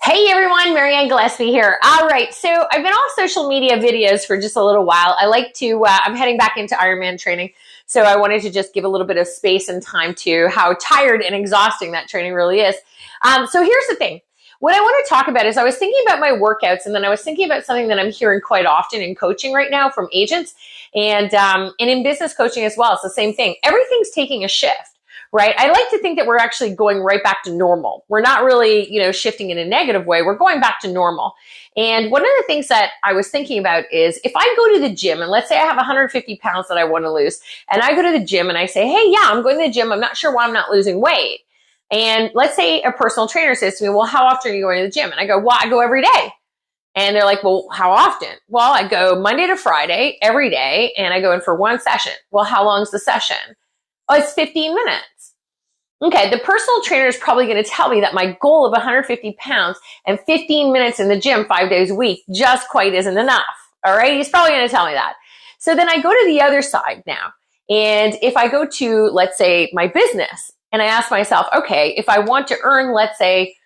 Hey everyone, Marianne Gillespie here. All right, so I've been off social media videos for just a little while. I'm heading back into Ironman training, so I wanted to just give a little bit of space and time to how tired and exhausting that training really is. So here's the thing. What I want to talk about is I was thinking about my workouts, and then I was thinking about something that I'm hearing quite often in coaching right now from agents and in business coaching as well. It's the same thing. Everything's taking a shift. Right? I like to think that we're actually going right back to normal. We're not really, shifting in a negative way. We're going back to normal. And one of the things that I was thinking about is if I go to the gym and let's say I have 150 pounds that I want to lose, and I go to the gym and I say, hey, yeah, I'm going to the gym. I'm not sure why I'm not losing weight. And let's say a personal trainer says to me, well, how often are you going to the gym? And I go, well, I go every day. And they're like, well, how often? Well, I go Monday to Friday every day, and I go in for one session. Well, how long is the session? Oh, it's 15 minutes. Okay, the personal trainer is probably going to tell me that my goal of 150 pounds and 15 minutes in the gym 5 days a week just quite isn't enough. All right, he's probably going to tell me that. So then I go to the other side now. And if I go to, let's say, my business, and I ask myself, okay, if I want to earn, let's say,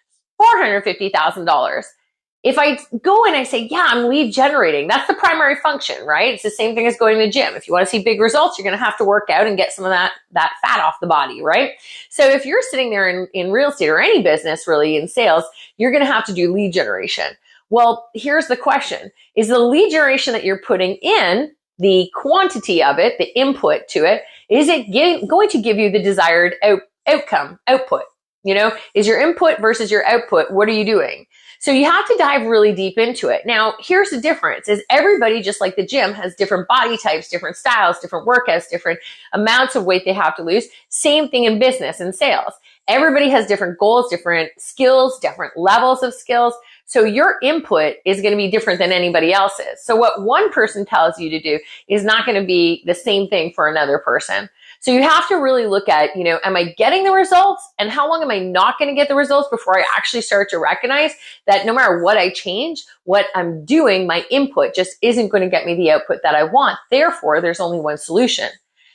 $450,000, if I go and I say, yeah, I'm lead generating, that's the primary function, right? It's the same thing as going to the gym. If you want to see big results, you're going to have to work out and get some of that fat off the body, right? So if you're sitting there in real estate or any business really in sales, you're going to have to do lead generation. Well, here's the question. Is the lead generation that you're putting in, the quantity of it, the input to it, is it going to give you the desired output? Is your input versus your output, what are you doing? So you have to dive really deep into it. Now, here's the difference is everybody, just like the gym, has different body types, different styles, different workouts, different amounts of weight they have to lose. Same thing in business and sales. Everybody has different goals, different skills, different levels of skills. So your input is going to be different than anybody else's. So what one person tells you to do is not going to be the same thing for another person. So you have to really look at, am I getting the results, and how long am I not going to get the results before I actually start to recognize that no matter what I change, what I'm doing, my input just isn't going to get me the output that I want. Therefore, there's only one solution.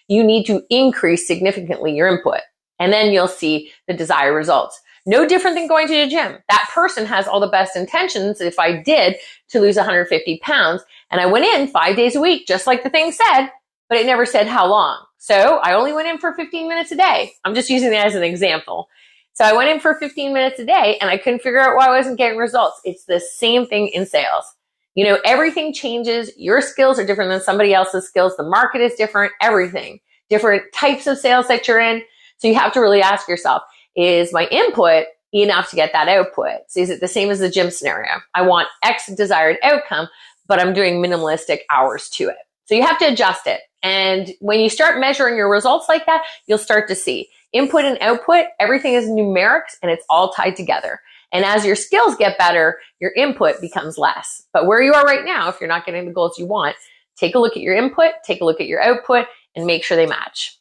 You need to increase significantly your input, and then you'll see the desired results. No different than going to the gym. That person has all the best intentions, if I did, to lose 150 pounds, and I went in 5 days a week, just like the thing said, but it never said how long. So I only went in for 15 minutes a day. I'm just using that as an example. So I went in for 15 minutes a day and I couldn't figure out why I wasn't getting results. It's the same thing in sales. Everything changes. Your skills are different than somebody else's skills. The market is different, everything. Different types of sales that you're in. So you have to really ask yourself, is my input enough to get that output? So is it the same as the gym scenario? I want X desired outcome, but I'm doing minimalistic hours to it. So you have to adjust it. And when you start measuring your results like that, you'll start to see input and output, everything is numerics and it's all tied together. And as your skills get better, your input becomes less. But where you are right now, if you're not getting the goals you want, take a look at your input, take a look at your output, and make sure they match.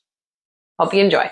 Hope you enjoy.